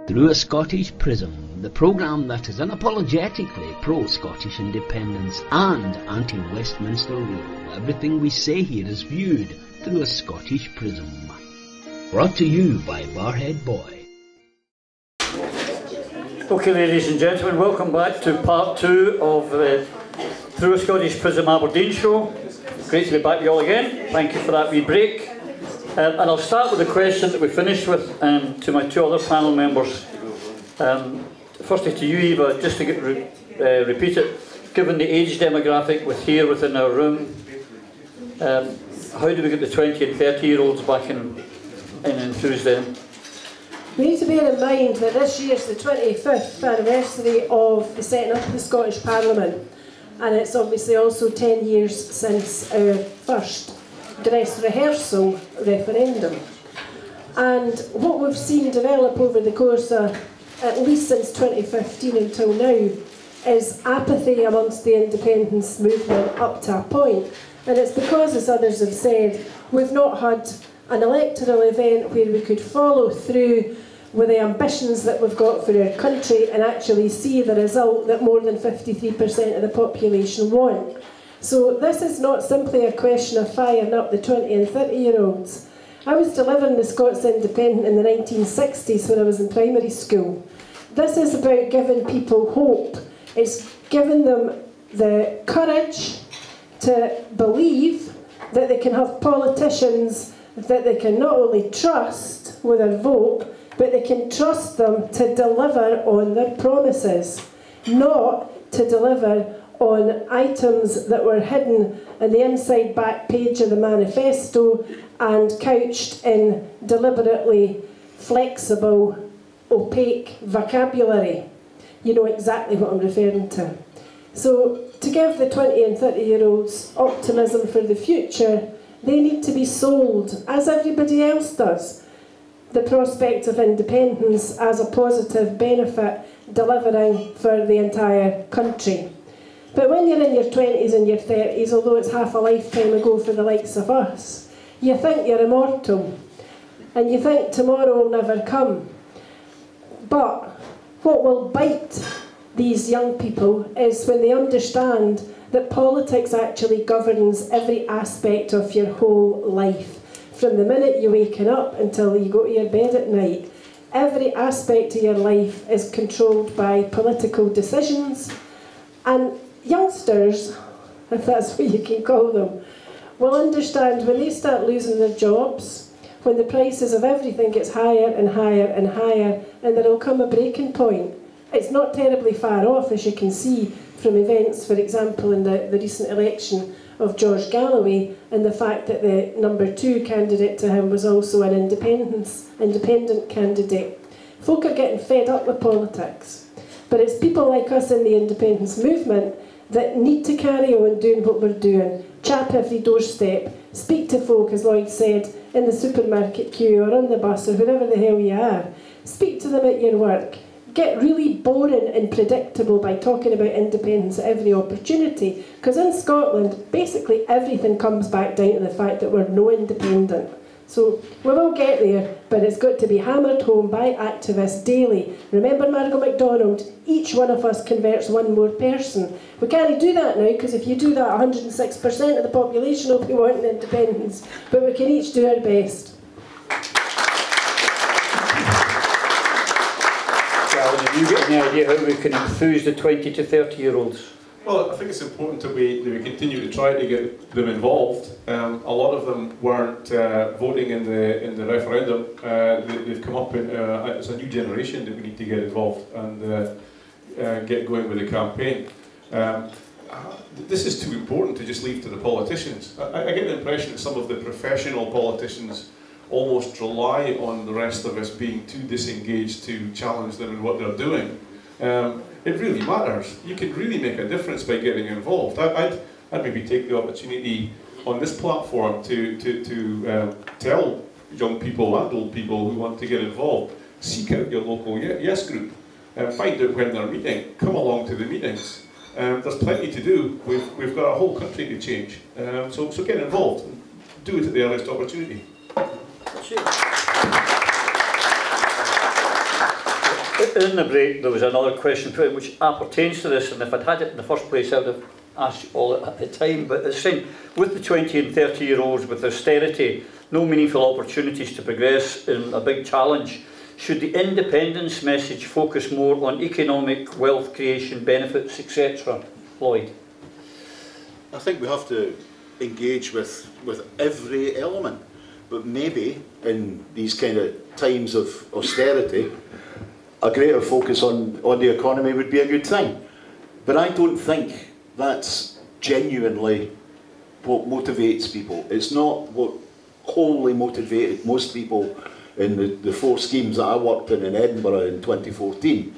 Through a Scottish Prism, the programme that is unapologetically pro-Scottish independence and anti-Westminster rule. Everything we say here is viewed through a Scottish Prism. Brought to you by Barhead Boy. Okay, ladies and gentlemen, welcome back to part 2 of the Through a Scottish Prism Aberdeen show. Great to be back with you all again. Thank you for that wee break. And I'll start with the question that we finished with to my two other panel members. Firstly to you, Eva, just to repeat it, given the age demographic within our room, how do we get the 20 and 30-year-olds back in Tuesday? We need to bear in mind that this year is the 25th anniversary of the setting up of the Scottish Parliament, and it's obviously also 10 years since our first dress rehearsal referendum. And what we've seen develop over the course of, at least since 2015 until now, is apathy amongst the independence movement up to a point. And it's because, as others have said, we've not had an electoral event where we could follow through with the ambitions that we've got for our country and actually see the result that more than 53% of the population want. So this is not simply a question of firing up the 20 and 30-year-olds. I was delivering the Scots Independent in the 1960s when I was in primary school. This is about giving people hope. It's giving them the courage to believe that they can have politicians that they can not only trust with their vote, but they can trust them to deliver on their promises, not to deliver on items that were hidden in the inside back page of the manifesto and couched in deliberately flexible, opaque vocabulary. You know exactly what I'm referring to. So to give the 20 and 30-year-olds optimism for the future, they need to be sold, as everybody else does, the prospect of independence as a positive benefit delivering for the entire country. But when you're in your 20s and your 30s, although it's half a lifetime ago for the likes of us, you think you're immortal and you think tomorrow will never come. But what will bite these young people is when they understand that politics actually governs every aspect of your whole life. From the minute you're waking up until you go to your bed at night, every aspect of your life is controlled by political decisions. And youngsters, if that's what you can call them, will understand when they start losing their jobs, when the prices of everything gets higher and higher and higher, and there will come a breaking point. It's not terribly far off, as you can see from events, for example, in the recent election of George Galloway, and the fact that the number 2 candidate to him was also an independent candidate. Folk are getting fed up with politics, but it's people like us in the independence movement that need to carry on doing what we're doing. Chap every doorstep, speak to folk, as Lloyd said, in the supermarket queue or on the bus or wherever the hell you are. Speak to them at your work. Get really boring and predictable by talking about independence at every opportunity, because in Scotland, basically everything comes back down to the fact that we're no independent. So we will get there, but it's got to be hammered home by activists daily. Remember Margot MacDonald, each one of us converts one more person. We can't do that now, because if you do that, 106% of the population will be wanting independence, but we can each do our best. Have you got any idea how we can enthuse the 20 to 30-year-olds? Well, I think it's important that we continue to try to get them involved. A lot of them weren't voting in the referendum. They've come up in it's a new generation that we need to get involved and get going with the campaign. This is too important to just leave to the politicians. I get the impression that some of the professional politicians almost rely on the rest of us being too disengaged to challenge them in what they're doing. It really matters. You can really make a difference by getting involved. I'd maybe take the opportunity on this platform to tell young people and old people who want to get involved, seek out your local Yes group, find out when they're meeting, come along to the meetings. There's plenty to do. We've got a whole country to change. So get involved. Do it at the earliest opportunity. in the break there was another question put in which appertains to this, and if I'd had it in the first place I would have asked you all at the time, but it's saying, with the 20 and 30 year olds with austerity, no meaningful opportunities to progress in a big challenge, should the independence message focus more on economic wealth creation, benefits, etc.? Lloyd? I think we have to engage with every element, but maybe in these kind of times of austerity, a greater focus on the economy would be a good thing. But I don't think that's genuinely what motivates people. It's not what wholly motivated most people in the 4 schemes that I worked in Edinburgh in 2014.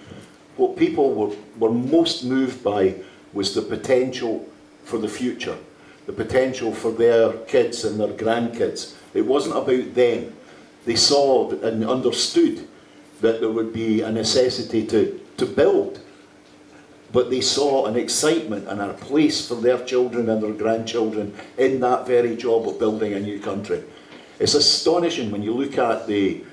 What people were most moved by was the potential for the future, the potential for their kids and their grandkids. It wasn't about them. They saw and understood that there would be a necessity to build, but they saw an excitement and a place for their children and their grandchildren in that very job of building a new country. It's astonishing when you look at the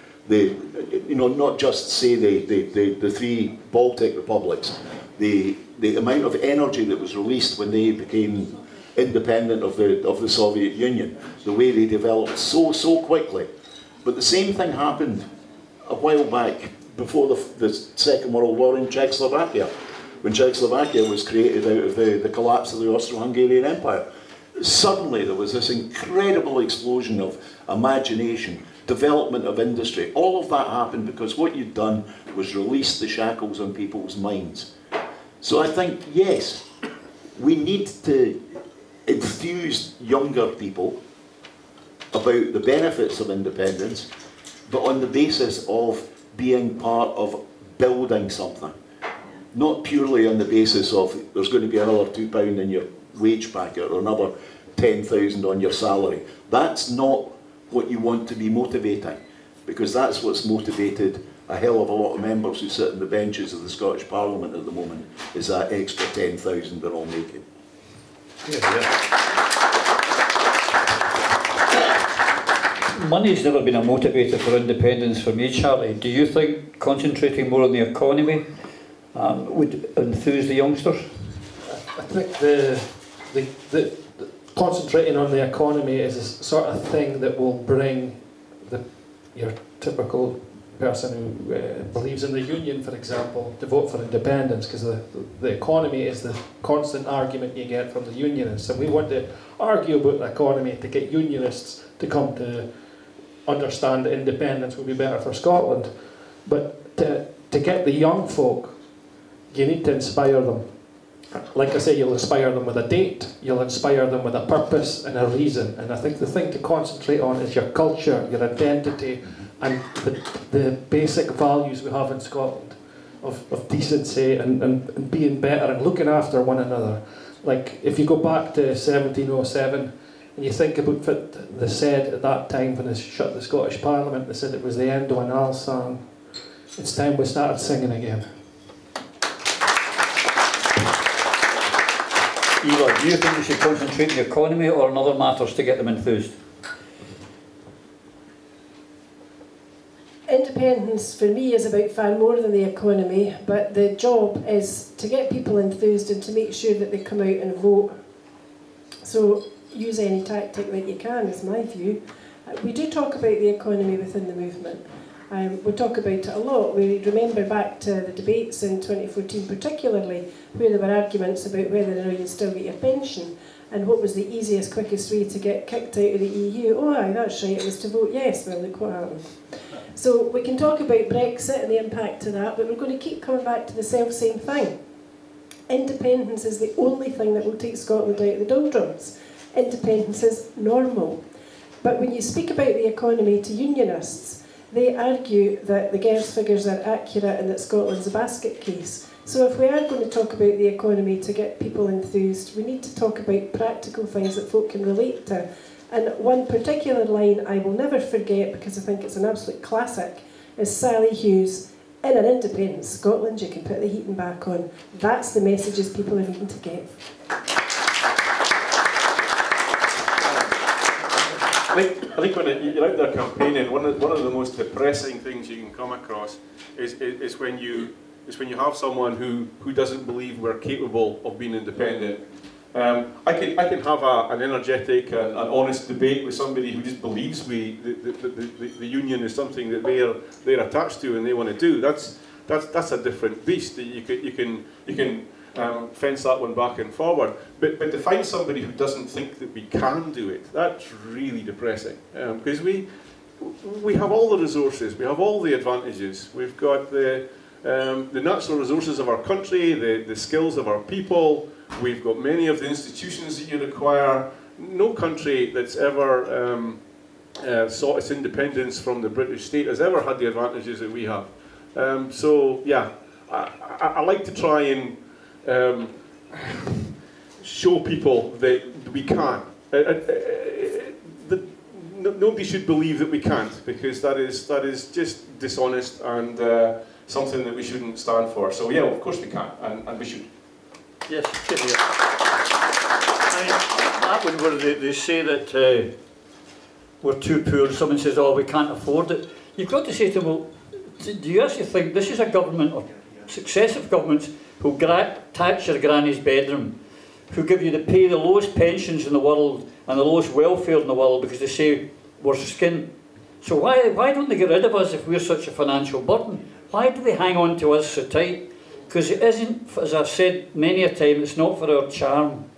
not just say the 3 Baltic republics, the amount of energy that was released when they became independent of the Soviet Union, the way they developed so quickly. But the same thing happened a while back before the Second World War in Czechoslovakia, when Czechoslovakia was created out of the collapse of the Austro-Hungarian Empire. Suddenly there was this incredible explosion of imagination, development of industry. All of that happened because what you'd done was release the shackles on people's minds. So I think, yes, we need to enthuse younger people about the benefits of independence, but on the basis of being part of building something. Not purely on the basis of there's going to be another £2 in your wage packet or another 10,000 on your salary. That's not what you want to be motivating, because that's what's motivated a hell of a lot of members who sit on the benches of the Scottish Parliament at the moment, is that extra 10,000 they're all making. Money's never been a motivator for independence for me, Charlie. Do you think concentrating more on the economy would enthuse the youngsters? I think the concentrating on the economy is a sort of thing that will bring your typical person who believes in the union, for example, to vote for independence, because the economy is the constant argument you get from the unionists, and we want to argue about the economy to get unionists to come to understand that independence would be better for Scotland. But to get the young folk, you need to inspire them. Like I say, you'll inspire them with a date, you'll inspire them with a purpose and a reason. And I think the thing to concentrate on is your culture, your identity, and the basic values we have in Scotland of decency and being better and looking after one another. Like, if you go back to 1707 and you think about what they said at that time when they shut the Scottish Parliament, they said it was the end of an owl song. It's time we started singing again. Eva, do you think we should concentrate on the economy or on other matters to get them enthused? Independence for me is about far more than the economy, but the job is to get people enthused and to make sure that they come out and vote. So use any tactic that you can, is my view. We do talk about the economy within the movement. We talk about it a lot. We remember back to the debates in 2014 particularly, where there were arguments about whether or not you'd still get your pension and what was the easiest, quickest way to get kicked out of the EU. Oh aye, that's right, it was to vote yes. Well, look what happened. So we can talk about Brexit and the impact of that, but we're going to keep coming back to the self-same thing. Independence is the only thing that will take Scotland out of the doldrums. Independence is normal. But when you speak about the economy to unionists, they argue that the GERS figures are accurate and that Scotland's a basket case. So if we are going to talk about the economy to get people enthused, we need to talk about practical things that folk can relate to. And one particular line I will never forget, because I think it's an absolute classic, is Sally Hughes, in an independent Scotland you can put the heating back on. That's the messages people are needing to get. I think when you're out there campaigning, one of the most depressing things you can come across is when you have someone who doesn't believe we're capable of being independent. I can have an energetic and an honest debate with somebody who just believes the union is something that they're attached to and they want to do. That's a different beast. You can fence that one back and forward. But to find somebody who doesn't think that we can do it, that's really depressing. Because we have all the resources, we have all the advantages. We've got the natural resources of our country, the skills of our people. We've got many of the institutions that you require. No country that's ever sought its independence from the British state has ever had the advantages that we have. So yeah, I like to try and show people that we can. Nobody should believe that we can't, because that is just dishonest and something that we shouldn't stand for. So yeah, of course we can, and we should. Yes, that one where they say that we're too poor, someone says, oh, we can't afford it. You've got to say to them, well, do you actually think this is a government, or successive governments, who tax your granny's bedroom, who give you to pay the lowest pensions in the world and the lowest welfare in the world because they say we're skin? So why don't they get rid of us if we're such a financial burden? Why do they hang on to us so tight? Because it isn't, as I've said many a time, it's not for our charm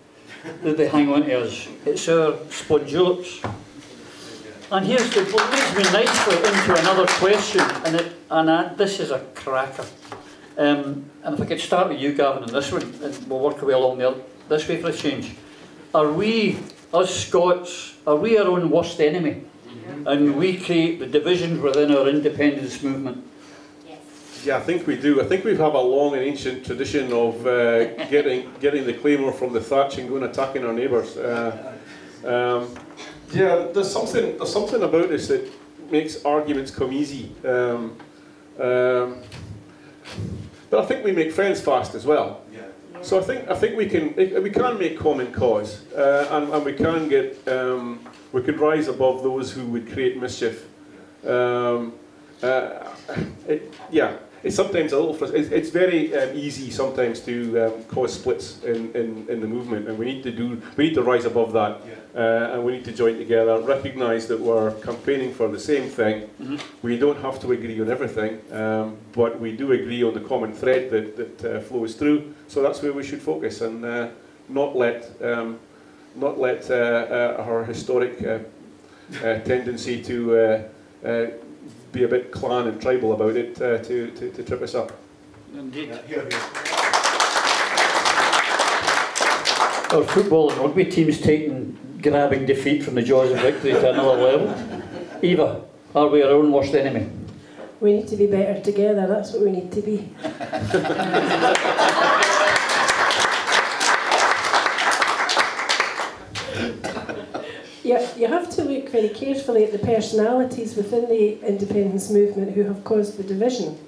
that they hang on to us. It's our spondulips. And here's the, what leads me nicely into another question, and this is a cracker. And if I could start with you, Gavin, on this one, and we'll work our way along this way for a change. Are we, us Scots, are we our own worst enemy? And we create the divisions within our independence movement? Yeah, I think we do. I think we have a long and ancient tradition of getting the claymore from the thatch and going attacking our neighbours. Yeah, there's something about this that makes arguments come easy. But I think we make friends fast as well. So I think we can make common cause, and we can we could rise above those who would create mischief. Yeah. It's sometimes a little it's very easy sometimes to cause splits in the movement, and we need to rise above that, and we need to join together, recognise that we're campaigning for the same thing. We don't have to agree on everything, but we do agree on the common thread that flows through. So that's where we should focus, and not let our historic tendency to be a bit clan and tribal about it to trip us up. Indeed. Our football and rugby teams grabbing defeat from the jaws of victory to another level. Eva, are we our own worst enemy? We need to be better together, that's what we need to be. You have to look very carefully at the personalities within the independence movement who have caused the division,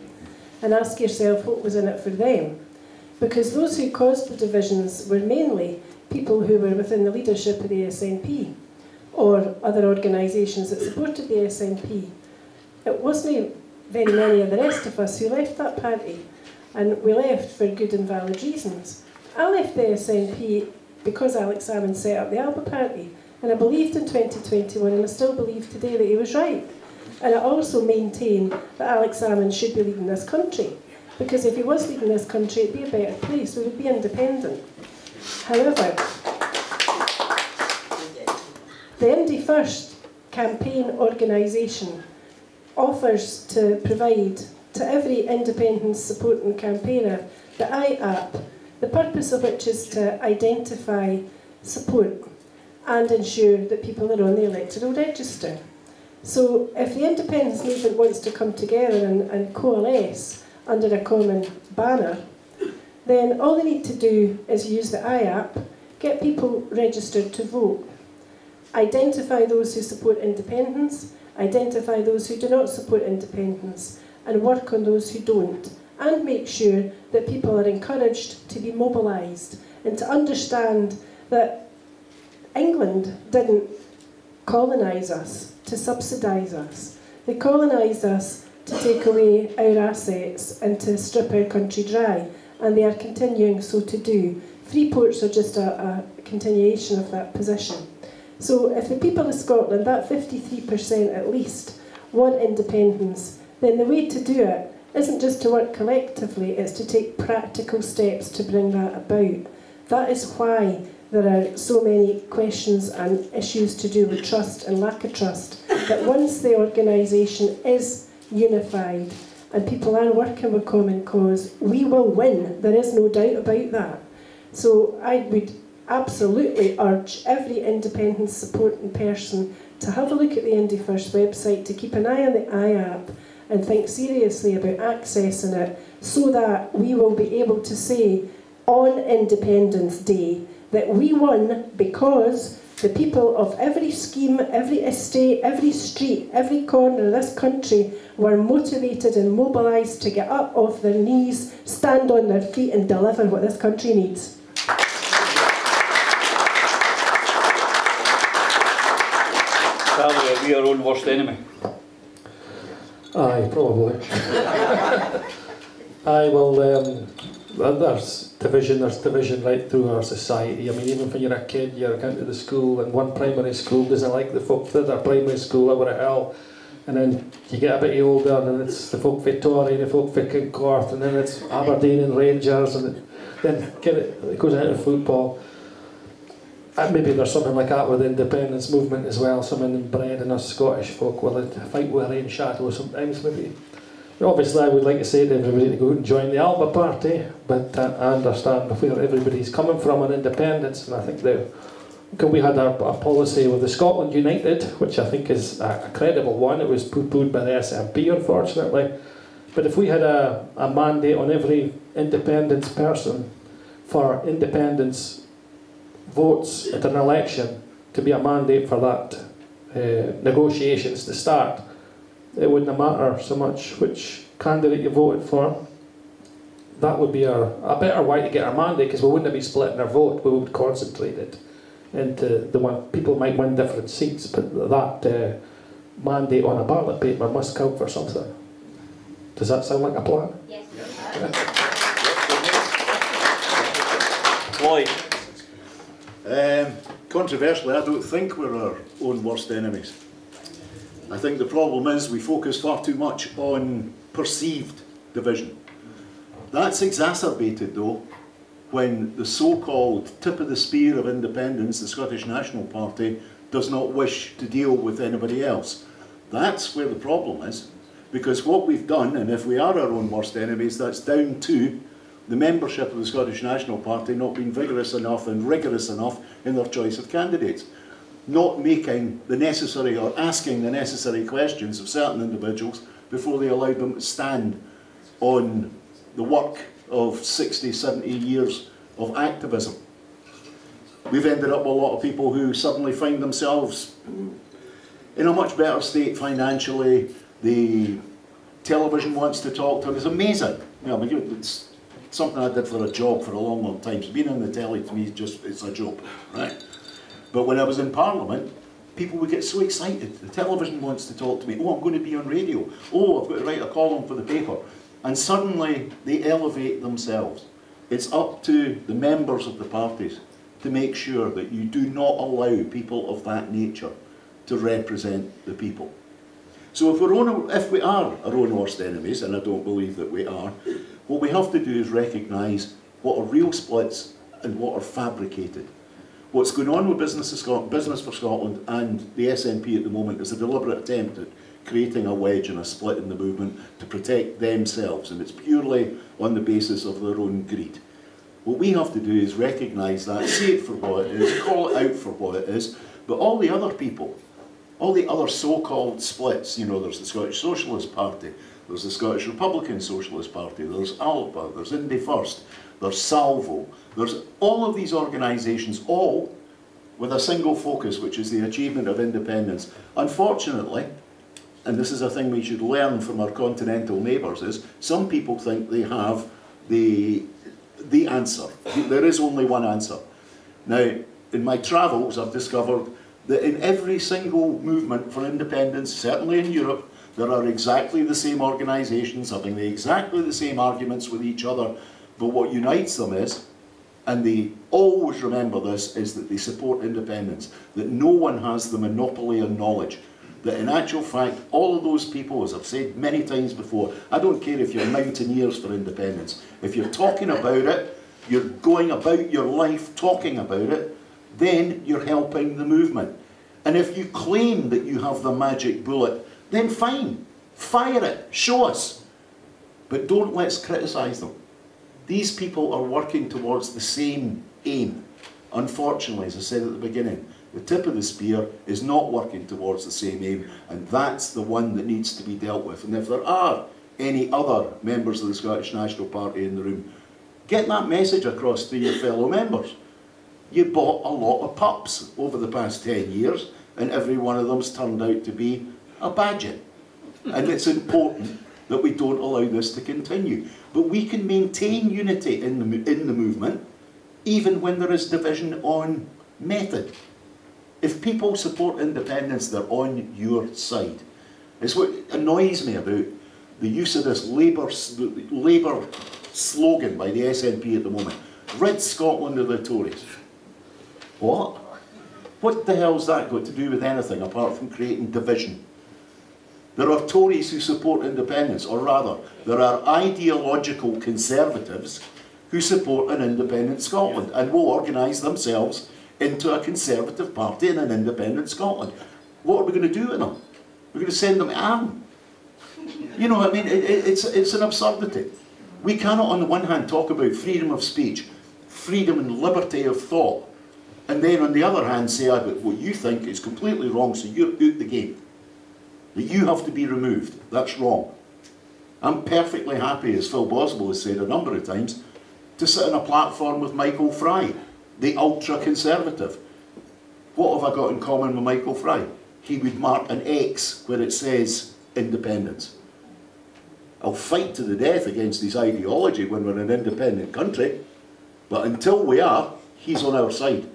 and ask yourself what was in it for them. Because those who caused the divisions were mainly people who were within the leadership of the SNP or other organisations that supported the SNP. It wasn't very many of the rest of us who left that party, and we left for good and valid reasons. I left the SNP because Alex Salmond set up the ALBA party. And I believed in 2021, and I still believe today that he was right. And I also maintain that Alex Salmond should be leading this country. Because if he was leading this country, it'd be a better place. We would be independent. However, the Indie First campaign organisation offers to provide to every independence supporting campaigner the I-app, the purpose of which is to identify support and ensure that people are on the electoral register. So if the independence movement wants to come together and coalesce under a common banner, then all they need to do is use the I-app, get people registered to vote, identify those who support independence, identify those who do not support independence, and work on those who don't, and make sure that people are encouraged to be mobilised and to understand that England didn't colonise us to subsidise us. They colonised us to take away our assets and to strip our country dry, and they are continuing so to do. Free ports are just a continuation of that position. So if the people of Scotland, that 53% at least, want independence, then the way to do it isn't just to work collectively, it's to take practical steps to bring that about. That is why there are so many questions and issues to do with trust and lack of trust, that once the organisation is unified and people are working with common cause, we will win. There is no doubt about that. So I would absolutely urge every independence supporting person to have a look at the Indie First website, to keep an eye on the iApp and think seriously about accessing it, so that we will be able to say on Independence Day that we won because the people of every scheme, every estate, every street, every corner of this country were motivated and mobilised to get up off their knees, stand on their feet and deliver what this country needs. Charlie, are we our own worst enemy? Aye, probably. Aye, well, there's division right through our society. I mean, even when you're a kid, you're going to the school, and one primary school doesn't like the folk that are primary school over at Hill, and then you get a bit older, and it's the folk for Tory, the folk for Kincorth, and then it's Aberdeen and Rangers, and then it goes into football. And maybe there's something like that with the independence movement as well, something inbred in us Scottish folk will fight with rain shadow sometimes maybe. Obviously I would like to say to everybody to go out and join the Alba Party, but I understand where everybody's coming from on independence, and I think we had a policy with the Scotland United, which I think is a credible one. It was poo-pooed by the SNP unfortunately, but if we had a mandate on every independence person for independence votes at an election to be a mandate for that negotiations to start, it wouldn't matter so much which candidate you voted for. That would be a better way to get our mandate, because we wouldn't be splitting our vote, we would concentrate it into the one. People might win different seats, but that mandate on a ballot paper must count for something. Does that sound like a plan? Yes. Lloyd? Controversially, I don't think we're our own worst enemies. I think the problem is we focus far too much on perceived division. That's exacerbated though when the so-called tip of the spear of independence, the Scottish National Party, does not wish to deal with anybody else. That's where the problem is, because what we've done, and if we are our own worst enemies, that's down to the membership of the Scottish National Party not being vigorous enough and rigorous enough in their choice of candidates, not making the necessary or asking the necessary questions of certain individuals before they allowed them to stand on the work of 60, 70 years of activism. We've ended up with a lot of people who suddenly find themselves in a much better state financially. The television wants to talk to them. It's amazing. You know, it's something I did for a job for a long, long time. So being on the telly to me it's a job, right? But when I was in Parliament, people would get so excited. The television wants to talk to me. Oh, I'm going to be on radio. Oh, I've got to write a column for the paper. And suddenly they elevate themselves. It's up to the members of the parties to make sure that you do not allow people of that nature to represent the people. So if we are our own worst enemies, and I don't believe that we are, what we have to do is recognise what are real splits and what are fabricated. What's going on with Business for Scotland and the SNP at the moment is a deliberate attempt at creating a wedge and a split in the movement to protect themselves, and it's purely on the basis of their own greed. What we have to do is recognise that, see it for what it is, call it out for what it is, but all the other people, all the other so-called splits, you know, there's the Scottish Socialist Party, there's the Scottish Republican Socialist Party, there's ALPA, there's Indie First, there's Salvo, there's all of these organisations, all with a single focus, which is the achievement of independence. Unfortunately, and this is a thing we should learn from our continental neighbours, is some people think they have the answer. There is only one answer. Now, in my travels, I've discovered that in every single movement for independence, certainly in Europe, There are exactly the same organisations having exactly the same arguments with each other, but what unites them is, and they always remember this, is that they support independence, that no one has the monopoly on knowledge. That in actual fact, all of those people, as I've said many times before, I don't care if you're mountaineers for independence, if you're talking about it, you're going about your life talking about it, then you're helping the movement. And if you claim that you have the magic bullet, then fine, fire it, show us. But don't let's criticise them. These people are working towards the same aim. Unfortunately, as I said at the beginning, the tip of the spear is not working towards the same aim, and that's the one that needs to be dealt with. And if there are any other members of the Scottish National Party in the room, get that message across to your fellow members. You bought a lot of pups over the past 10 years, and every one of them's turned out to be a badger. And it's important that we don't allow this to continue. But we can maintain unity in the movement, even when there is division on method. If people support independence, they're on your side. It's what annoys me about the use of this Labour slogan by the SNP at the moment. Rid Scotland of the Tories. What? What the hell's that got to do with anything apart from creating division? There are Tories who support independence, or rather, there are ideological Conservatives who support an independent Scotland and will organise themselves into a Conservative party in an independent Scotland. What are we going to do with them? We're going to send them to Ireland. You know what I mean? It's an absurdity. We cannot on the one hand talk about freedom of speech, freedom and liberty of thought, and then on the other hand say that what you think is completely wrong, so you're out the game. That you have to be removed. That's wrong. I'm perfectly happy, as Phil Boswell has said a number of times, to sit on a platform with Michael Fry, the ultra-conservative. What have I got in common with Michael Fry? He would mark an X where it says independence. I'll fight to the death against his ideology when we're an independent country, but until we are, he's on our side.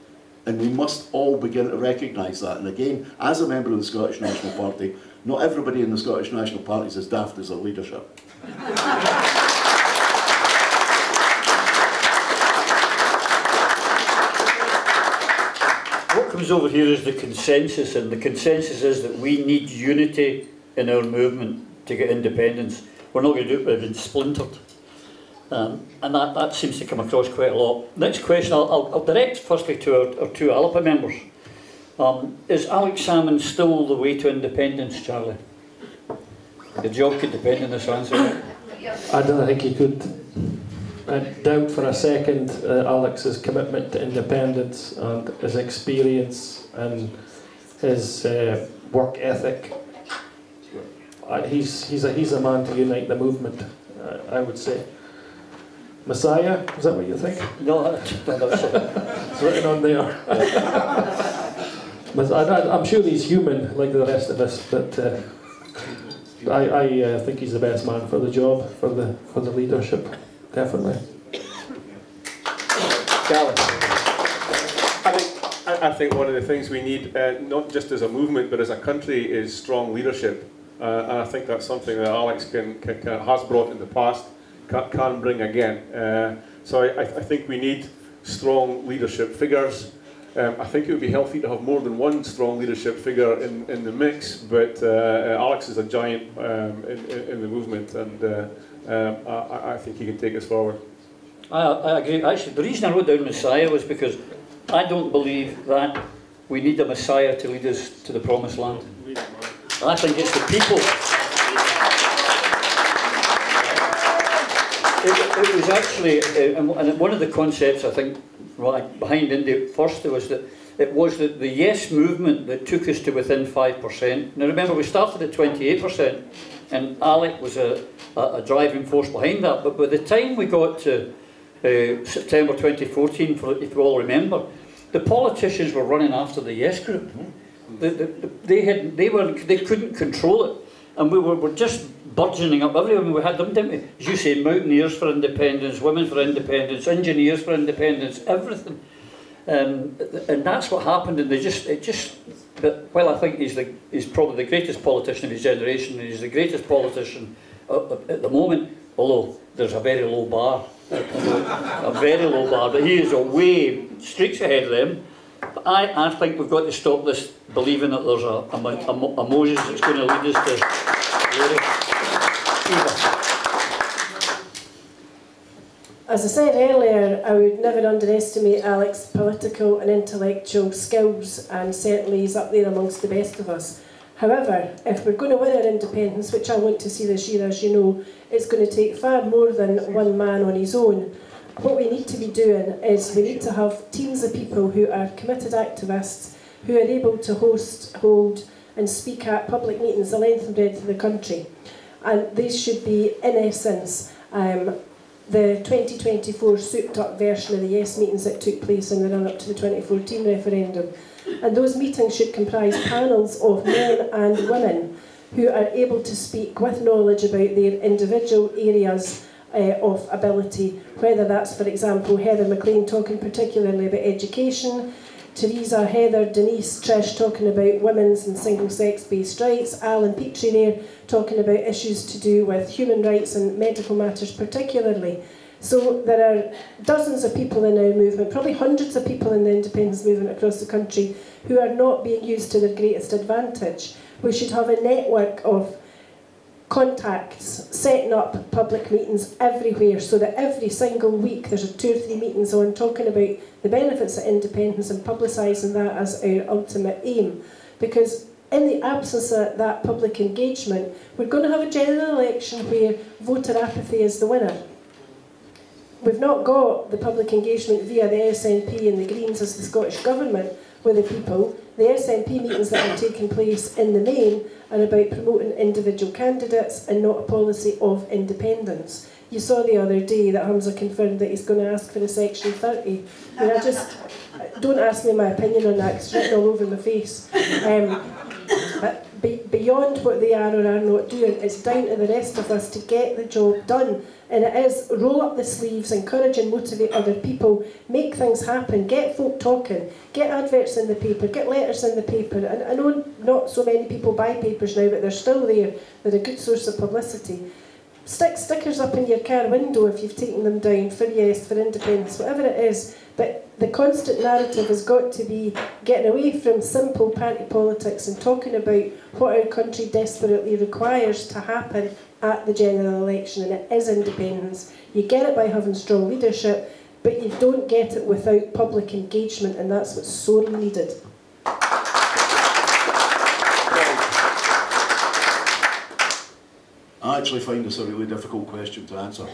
And we must all begin to recognise that. And again, as a member of the Scottish National Party, not everybody in the Scottish National Party is as daft as their leadership. What comes over here is the consensus, and the consensus is that we need unity in our movement to get independence. We're not going to do it by being splintered. And that seems to come across quite a lot. Next question, I'll direct firstly to our two ALPA members. Is Alex Salmon still the way to independence, Charlie? Your job could depend on this answer. I don't think you could doubt for a second Alex's commitment to independence and his experience and his work ethic. He's a man to unite the movement, I would say. Messiah, is that what you think? No, that's it's written on there. I'm sure he's human, like the rest of us, but I think he's the best man for the job, for the leadership, definitely. Gavin. I think one of the things we need, not just as a movement but as a country, is strong leadership. And I think that's something that Alex has brought in the past, can bring again. So I think we need strong leadership figures. I think it would be healthy to have more than one strong leadership figure in the mix, but Alex is a giant in the movement, and I think he can take us forward. I agree. Actually, the reason I wrote down Messiah was because I don't believe that we need a Messiah to lead us to the promised land. I think it's the people. It was actually, and one of the concepts I think behind India first was that it was the yes movement that took us to within 5%. Now remember, we started at 28%, and Alec was a driving force behind that. But by the time we got to September 2014, if you all remember, the politicians were running after the yes group. They couldn't control it, and we were just burgeoning up everywhere. We had them, didn't we? As you say, mountaineers for independence, women for independence, engineers for independence, everything. And that's what happened, and but while I think he's probably the greatest politician of his generation, and he's the greatest politician at the moment, although there's a very low bar, a very low bar, but he is away, streaks ahead of them. But I think we've got to stop this believing that there's a Moses that's going to lead us to glory. As I said earlier, I would never underestimate Alex's political and intellectual skills, and certainly he's up there amongst the best of us. However, if we're going to win our independence, which I want to see this year, as you know, it's going to take far more than one man on his own. What we need to be doing is we need to have teams of people who are committed activists, who are able to host, hold and speak at public meetings the length and breadth of the country. And these should be, in essence, the 2024 souped-up version of the Yes meetings that took place in the run-up to the 2014 referendum. And those meetings should comprise panels of men and women who are able to speak with knowledge about their individual areas of ability, whether that's, for example, Heather McLean talking particularly about education, Teresa, Heather, Denise, Trish talking about women's and single-sex-based rights, Alan Petrie there talking about issues to do with human rights and medical matters particularly. So there are dozens of people in our movement, probably hundreds of people in the independence movement across the country who are not being used to their greatest advantage. We should have a network of contacts, setting up public meetings everywhere so that every single week there's 2 or 3 meetings on talking about the benefits of independence and publicising that as our ultimate aim. Because in the absence of that public engagement, we're going to have a general election where voter apathy is the winner. We've not got the public engagement via the SNP and the Greens as the Scottish Government with the people. The SNP meetings that are taking place in the main are about promoting individual candidates and not a policy of independence. You saw the other day that Hamza confirmed that he's going to ask for a Section 30. Don't ask me my opinion on that, because it's written all over my face. Beyond what they are or are not doing, it's down to the rest of us to get the job done. And it is roll up the sleeves, encourage and motivate other people, make things happen, get folk talking, get adverts in the paper, get letters in the paper. And I know not so many people buy papers now, but they're still there. They're a good source of publicity. Stick stickers up in your car window if you've taken them down for yes, for independence, whatever it is. But the constant narrative has got to be getting away from simple party politics and talking about what our country desperately requires to happen at the general election, and it is independence. You get it by having strong leadership, but you don't get it without public engagement, and that's what's sorely needed. I actually find this a really difficult question to answer.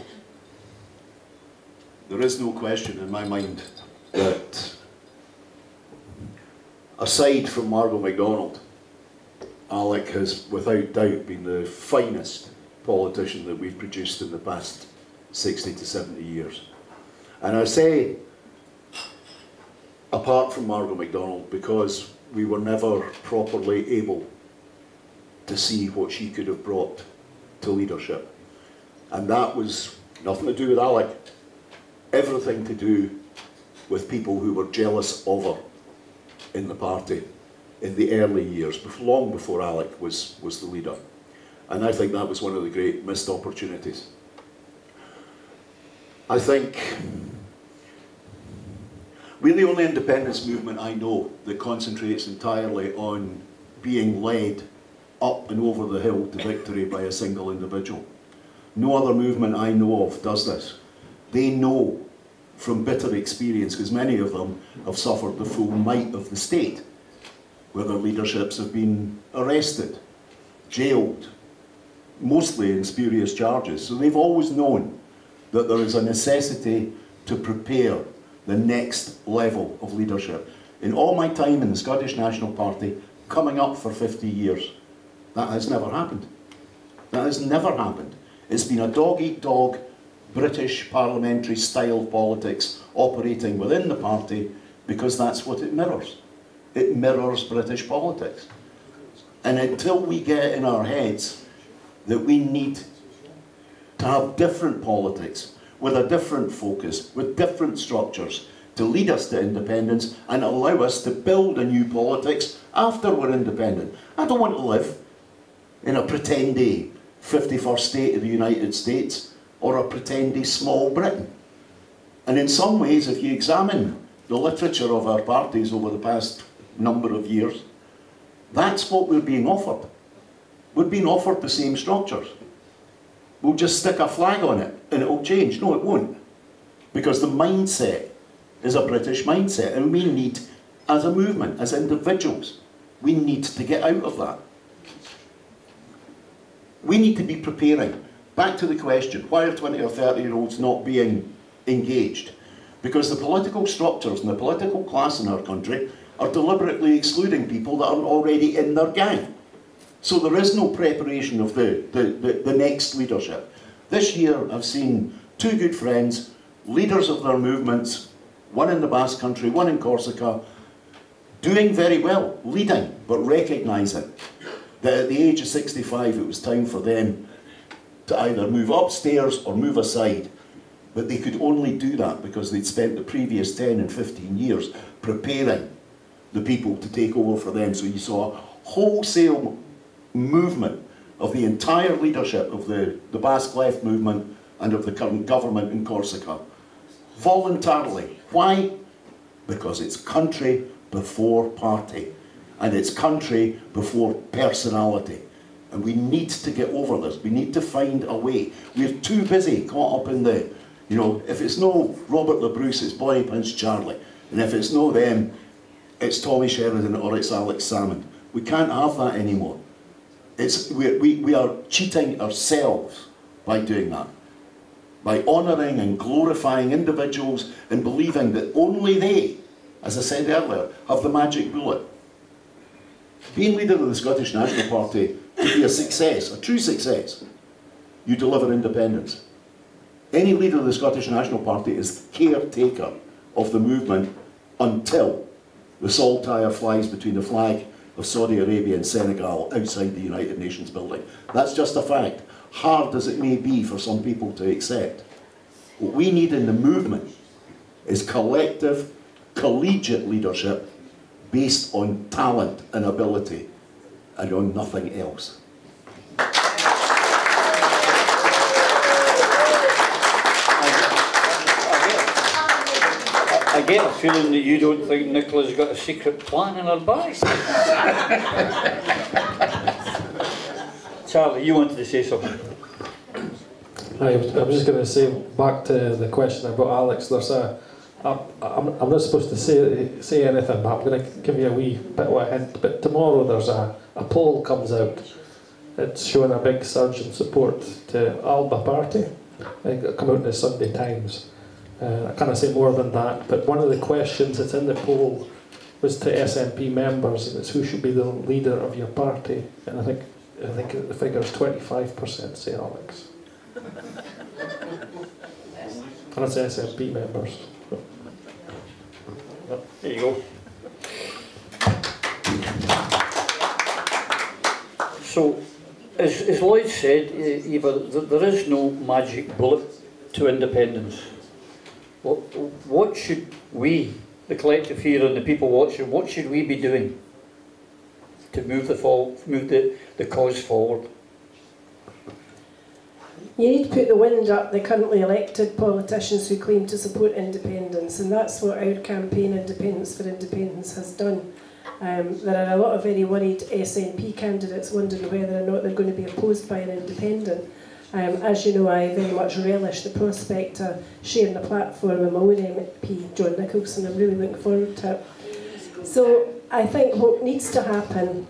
There is no question in my mind that, aside from Margot MacDonald, Alec has without doubt been the finest politician that we've produced in the past 60 to 70 years. And I say apart from Margot MacDonald because we were never properly able to see what she could have brought to leadership. And that was nothing to do with Alec, everything to do with people who were jealous of her in the party in the early years, long before Alec was the leader. And I think that was one of the great missed opportunities. I think we're the only independence movement I know that concentrates entirely on being led up and over the hill to victory by a single individual. No other movement I know of does this. They know from bitter experience, because many of them have suffered the full might of the state, where their leaderships have been arrested, jailed, mostly in spurious charges. So they've always known that there is a necessity to prepare the next level of leadership. In all my time in the Scottish National Party, coming up for 50 years, that has never happened. That has never happened. It's been a dog-eat-dog, British parliamentary style politics operating within the party because that's what it mirrors. It mirrors British politics. And until we get in our heads that we need to have different politics with a different focus, with different structures, to lead us to independence and allow us to build a new politics after we're independent. I don't want to live in a pretendy 51st state of the United States or a pretendy small Britain. And in some ways, if you examine the literature of our parties over the past number of years, that's what we're being offered. We're being offered the same structures. We'll just stick a flag on it and it'll change. No, it won't. Because the mindset is a British mindset, and we need, as a movement, as individuals, we need to get out of that. We need to be preparing. Back to the question, why are 20 or 30-year-olds not being engaged? Because the political structures and the political class in our country are deliberately excluding people that are already in their gang. So there is no preparation of the next leadership. This year I've seen two good friends, leaders of their movements, one in the Basque Country, one in Corsica, doing very well, leading, but recognising that at the age of 65 it was time for them to either move upstairs or move aside. But they could only do that because they'd spent the previous 10 and 15 years preparing the people to take over for them. So you saw a wholesale movement of the entire leadership of the Basque Left movement and of the current government in Corsica. Voluntarily. Why? Because it's country before party. And it's country before personality. And we need to get over this. We need to find a way. We're too busy caught up in the, you know, if it's no Robert LaBruce, it's Bonnie Prince Charlie. And if it's no them, it's Tommy Sheridan or it's Alex Salmond. We can't have that anymore. We are cheating ourselves by doing that. By honouring and glorifying individuals and believing that only they, as I said earlier, have the magic bullet. Being leader of the Scottish National Party to be a success, a true success, you deliver independence. Any leader of the Scottish National Party is caretaker of the movement until the saltire flies between the flag of Saudi Arabia and Senegal outside the United Nations building. That's just a fact, hard as it may be for some people to accept. What we need in the movement is collective, collegiate leadership based on talent and ability and on nothing else. I get a feeling that you don't think Nicola's got a secret plan in her bag. Charlie, you wanted to say something. I was just going to say, back to the question about Alex, there's I'm not supposed to say anything, but I'm going to give you a wee bit of a hint. But tomorrow there's a poll comes out. It's showing a big surge in support to Alba Party. It'll come out in the Sunday Times. I can't say more than that, but one of the questions that's in the poll was to SNP members, and it's who should be the leader of your party. And I think the figure is 25% say Alex. And that's SNP members. There you go. So, as Lloyd said, Eva, there is no magic bullet to independence. What should we, the collective here and the people watching, what should we be doing to move the cause forward? You need to put the wind up the currently elected politicians who claim to support independence, and that's what our campaign Independence for Independence has done. There are a lot of very worried SNP candidates wondering whether or not they're going to be opposed by an independent. As you know, I very much relish the prospect of sharing the platform with my own MP, John Nicholson. I'm really looking forward to it. So I think what needs to happen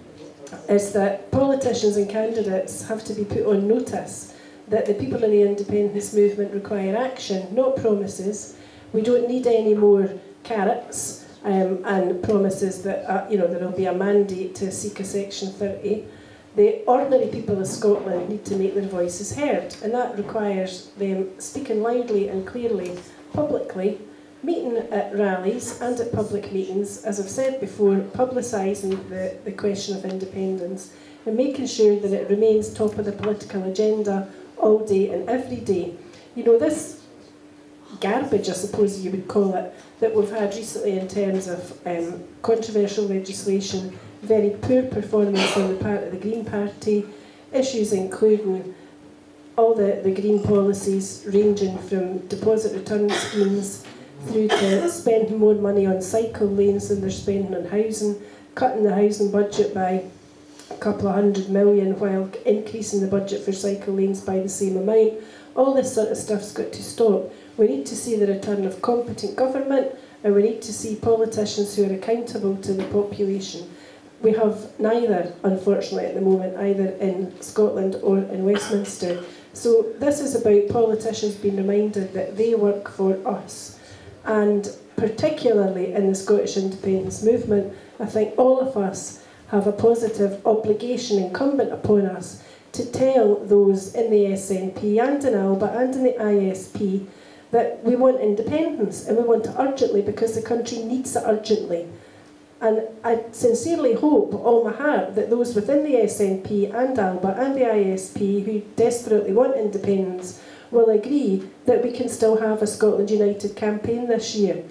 is that politicians and candidates have to be put on notice that the people in the independence movement require action, not promises. We don't need any more carrots and promises that there will be a mandate to seek a Section 30. The ordinary people of Scotland need to make their voices heard, and that requires them speaking loudly and clearly, publicly, meeting at rallies and at public meetings, as I've said before, publicising the question of independence and making sure that it remains top of the political agenda all day and every day. You know, this garbage, I suppose you would call it, that we've had recently in terms of controversial legislation, very poor performance on the part of the Green Party, issues including all the green policies ranging from deposit return schemes through to spending more money on cycle lanes than they're spending on housing, cutting the housing budget by a couple of $100 million while increasing the budget for cycle lanes by the same amount. All this sort of stuff's got to stop. We need to see the return of competent government, and we need to see politicians who are accountable to the population. We have neither, unfortunately, at the moment, either in Scotland or in Westminster. So this is about politicians being reminded that they work for us. And particularly in the Scottish independence movement, I think all of us have a positive obligation incumbent upon us to tell those in the SNP and in ALBA and in the ISP that we want independence, and we want it urgently because the country needs it urgently. And I sincerely hope, all my heart, that those within the SNP and ALBA and the ISP who desperately want independence will agree that we can still have a Scotland United campaign this year.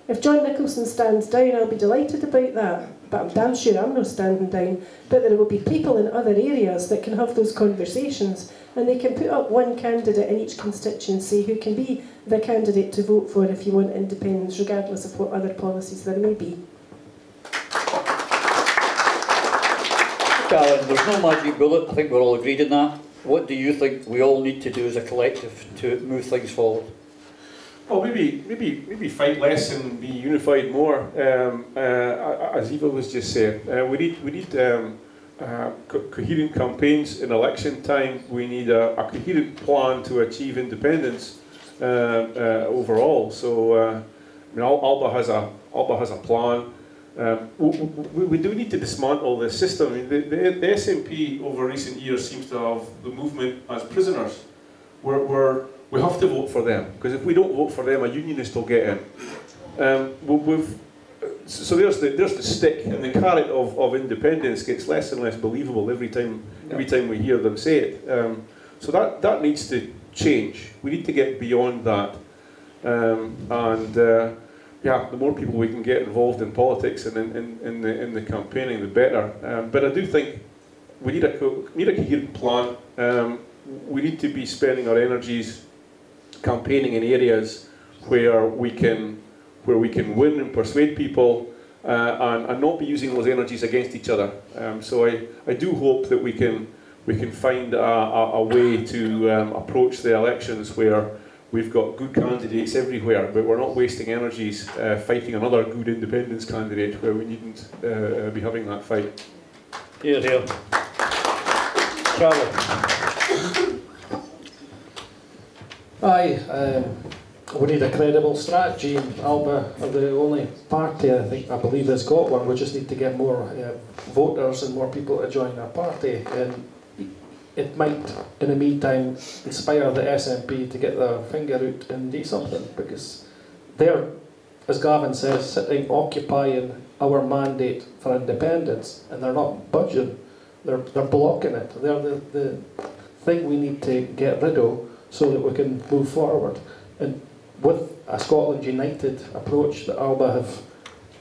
If John Nicholson stands down, I'll be delighted about that, but I'm damn sure I'm not standing down. But there will be people in other areas that can have those conversations, and they can put up one candidate in each constituency who can be the candidate to vote for if you want independence, regardless of what other policies there may be. Alan, there's no magic bullet. I think we're all agreed on that. What do you think we all need to do as a collective to move things forward? Well, maybe fight less and be unified more. As Eva was just saying, we need coherent campaigns in election time. We need a coherent plan to achieve independence overall. So, I mean, Alba has a plan. We do need to dismantle this system. I mean, the SNP over recent years seems to have the movement as prisoners. We have to vote for them, because if we don't vote for them, a unionist will get in. So there's the stick, and the carrot of independence gets less and less believable every time we hear them say it. So that needs to change. We need to get beyond that, yeah, the more people we can get involved in politics and in the campaigning, the better. But I do think we need a coherent plan. We need to be spending our energies campaigning in areas where we can win and persuade people, and not be using those energies against each other. So I do hope that we can find a way to approach the elections where we've got good candidates everywhere, but we're not wasting energies fighting another good independence candidate where we needn't be having that fight. Here, here. Charlie. Aye, we need a credible strategy. Alba are the only party I believe has got one. We just need to get more voters and more people to join our party. And it might, in the meantime, inspire the SNP to get their finger out and do something, because they're, as Gavin says, sitting occupying our mandate for independence, and they're not budging. They're blocking it. They're the thing we need to get rid of so that we can move forward. And with a Scotland United approach that Alba have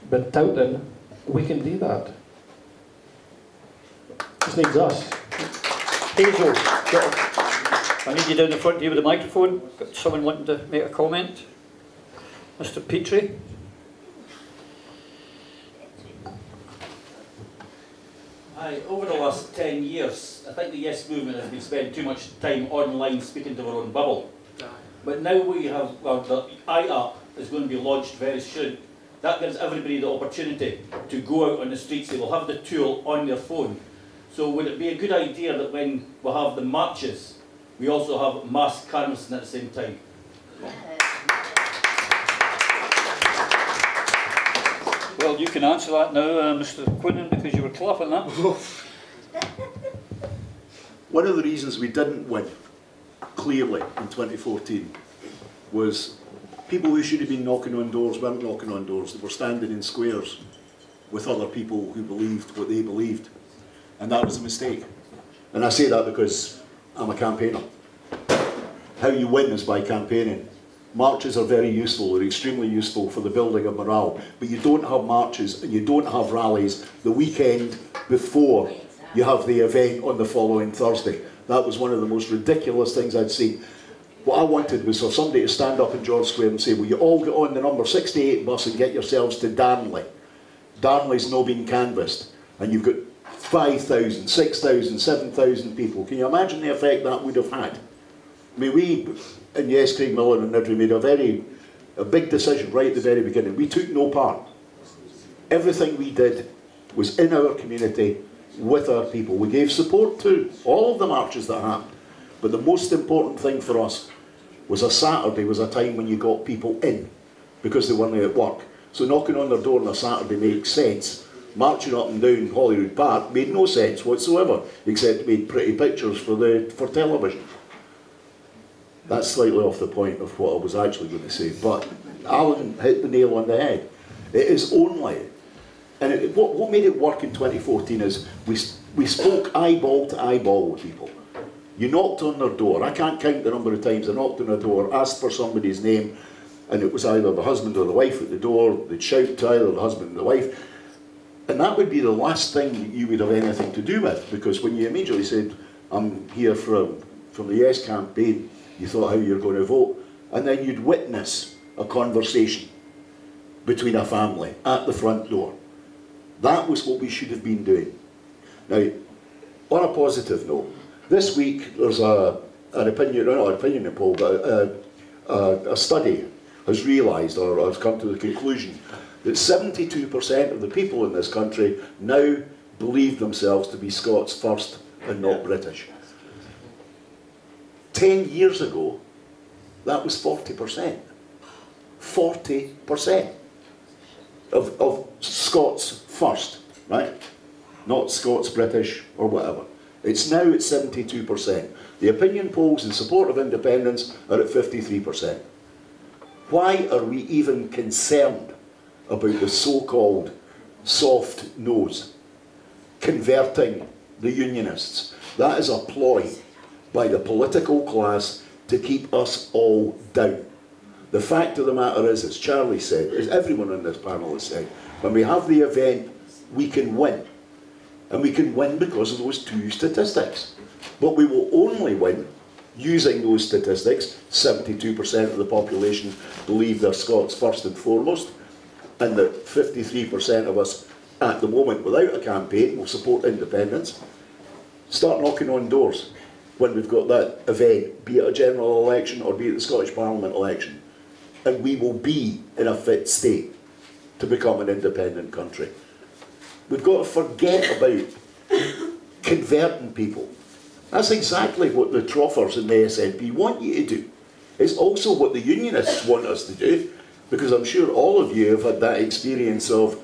been touting, we can do that. Just needs us. Hazel, I need you down the front here with the microphone. Got someone wanting to make a comment? Mr. Petrie. Aye, over the last 10 years, I think the Yes movement has been spending too much time online speaking to our own bubble. But now we have, well, the I-App is going to be launched very soon. That gives everybody the opportunity to go out on the streets. They will have the tool on their phone. So would it be a good idea that when we have the marches, we also have mass canvassing at the same time? Well, you can answer that now, Mr. Quinnan, because you were clapping that. One of the reasons we didn't win clearly in 2014 was people who should have been knocking on doors weren't knocking on doors. They were standing in squares with other people who believed what they believed. And that was a mistake. And I say that because I'm a campaigner. How you win is by campaigning. marches are very useful, they're extremely useful for the building of morale, but you don't have marches and you don't have rallies the weekend before you have the event on the following Thursday. That was one of the most ridiculous things I'd seen. What I wanted was for somebody to stand up in George Square and say, will you all get on the number 68 bus and get yourselves to Darnley. Darnley's no been canvassed, and you've got 5,000, 6,000, 7,000 people. Can you imagine the effect that would have had? I mean, we, in Yes, Craig Miller and Nidri, made a big decision right at the very beginning. We took no part. Everything we did was in our community, with our people. We gave support to all of the marches that happened. But the most important thing for us was a Saturday was a time when you got people in, because they weren't at work. So knocking on their door on a Saturday makes sense. Marching up and down Holyrood Park made no sense whatsoever, except it made pretty pictures for television. That's slightly off the point of what I was actually going to say, but Alan hit the nail on the head. It is only, and what made it work in 2014 is we spoke eyeball to eyeball with people. You knocked on their door. I can't count the number of times I knocked on a door, asked for somebody's name, and it was either the husband or the wife at the door. They'd shout to either the husband or the wife. And that would be the last thing you would have anything to do with, because when you immediately said, I'm here from the Yes campaign, you thought how you're going to vote, and then you'd witness a conversation between a family at the front door. That was what we should have been doing. Now, on a positive note, this week there's an opinion, not an opinion poll, but a study has realised, or has come to the conclusion, that 72% of the people in this country now believe themselves to be Scots first and not British. 10 years ago, that was 40%. 40% of Scots first, right? Not Scots, British, or whatever. It's now at 72%. The opinion polls in support of independence are at 53%. Why are we even concerned about the so-called soft nose converting the Unionists? That is a ploy by the political class to keep us all down. The fact of the matter is, as Charlie said, as everyone on this panel has said, when we have the event, we can win. And we can win because of those two statistics. But we will only win using those statistics. 72% of the population believe they're Scots first and foremost, and that 53% of us at the moment without a campaign will support independence. Start knocking on doors when we've got that event, be it a general election or be it the Scottish Parliament election, and we will be in a fit state to become an independent country. We've got to forget about converting people. That's exactly what the Troffers and the SNP want you to do. It's also what the Unionists want us to do, because I'm sure all of you have had that experience of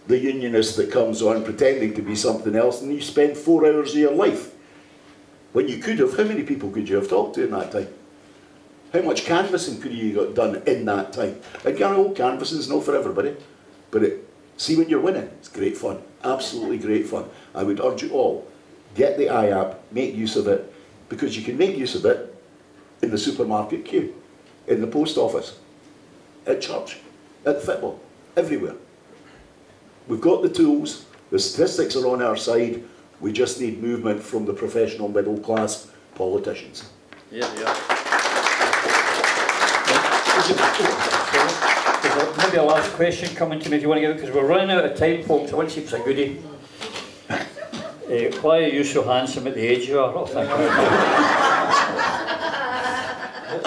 the Unionist that comes on pretending to be something else, and you spend 4 hours of your life. When you could have, how many people could you have talked to in that time? How much canvassing could you have done in that time? And canvassing is not for everybody, but see when you're winning, it's great fun, absolutely great fun. I would urge you all, get the iApp, make use of it, because you can make use of it in the supermarket queue, in the post office, at church, at football, everywhere. We've got the tools, the statistics are on our side, we just need movement from the professional middle class politicians. Yeah. Maybe a last question coming to me if you want to give it, because we're running out of time, folks. I want to see if it's a goodie. Why are you so handsome at the age you are? Oh, thank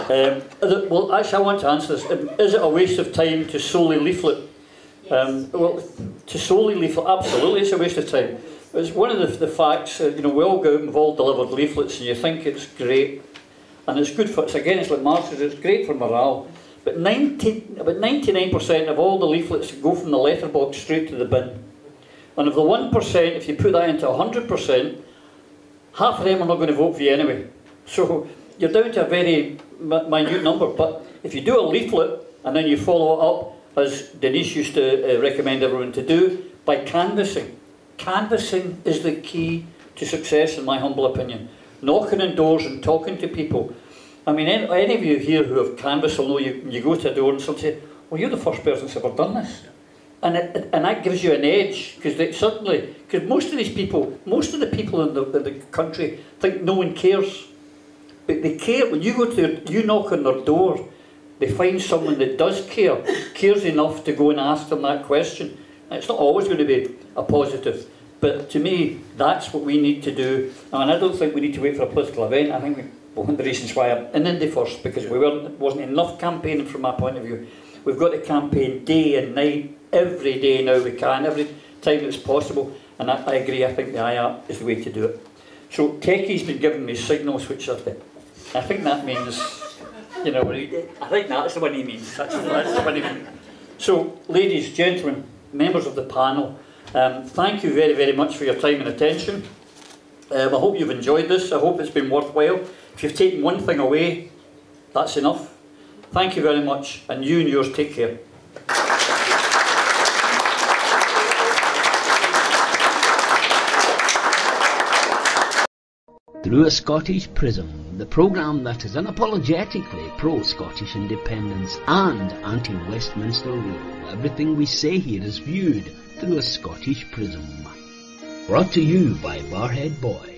you. Well, actually, I want to answer this. Is it a waste of time to solely leaflet? Well, to solely leaflet, absolutely, it's a waste of time. It's one of the facts. We all go out and we've all delivered leaflets, and you think it's great, and it's good for. It's like Mark says, it's great for morale. But about 99% of all the leaflets go from the letterbox straight to the bin. And of the 1%, if you put that into 100%, half of them are not going to vote for you anyway. So you're down to a very minute number. But if you do a leaflet and then you follow it up, as Denise used to recommend everyone to do, by canvassing. Canvassing is the key to success, in my humble opinion. Knocking on doors and talking to people. I mean, any of you here who have canvassed will know you go to a door and someone say, well, you're the first person that's ever done this. And that gives you an edge, because most of these people, most of the people in the country think no one cares. But they care. When you you knock on their door, they find someone that does care, cares enough to go and ask them that question. And it's not always going to be a positive, but to me, that's what we need to do. And I don't think we need to wait for a political event. I think one of the reasons why I'm in Indy first, because wasn't enough campaigning from my point of view. We've got to campaign day and night, every day now we can, every time it's possible. And I agree, I think the IAP is the way to do it. So Techie's been giving me signals, which are I think that means, you know, I think that's the one he means. That's the one he means. So, ladies, gentlemen, members of the panel, thank you very, very much for your time and attention. I hope you've enjoyed this. I hope it's been worthwhile. If you've taken one thing away, that's enough. Thank you very much, and you and yours take care. Through a Scottish Prism, the programme that is unapologetically pro-Scottish independence and anti-Westminster rule. Everything we say here is viewed through a Scottish prism. Brought to you by Barhead Boy.